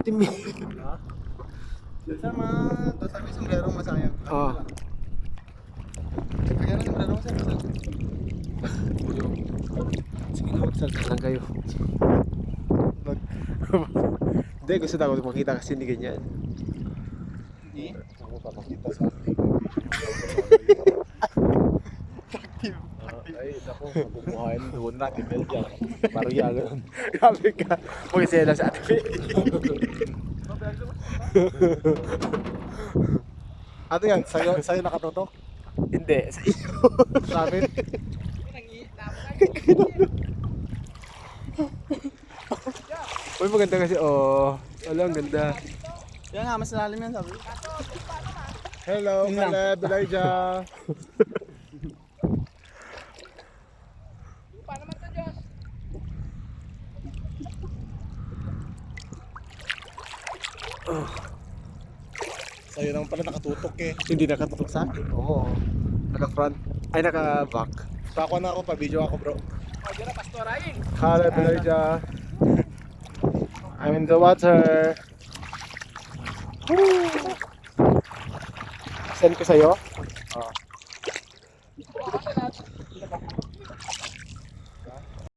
Timi. Ha? Sama, sabi sombrero masayang. Oh. Kaya na sombrero masayang. Sige na, magsalita lang kayo. Hindi, gusto na ako makita kasi hindi ganyan. Hindi. Ako pa makita sa akin. Ay, naku, mabubuhayin doon natin dyan. Maria ganun. Grabe ka. Mag-isela sa atin. Ano yan? Sa'yo nakatutok? Hindi, sa iyo. Sa amin? Uy, maganda kasi, oh. Wala, ang ganda. Yan nga, mas lalim yan sabi. Hello, Caleb, Elijah. Sa'yo naman pala nakatutok eh. Hindi nakatutok sa akin. Oo. Naka-front. Ay, naka-back. Pakuha na ako, pa-video ako bro. Caleb, Elijah. I'm in the water. Woo! Send ko sa'yo.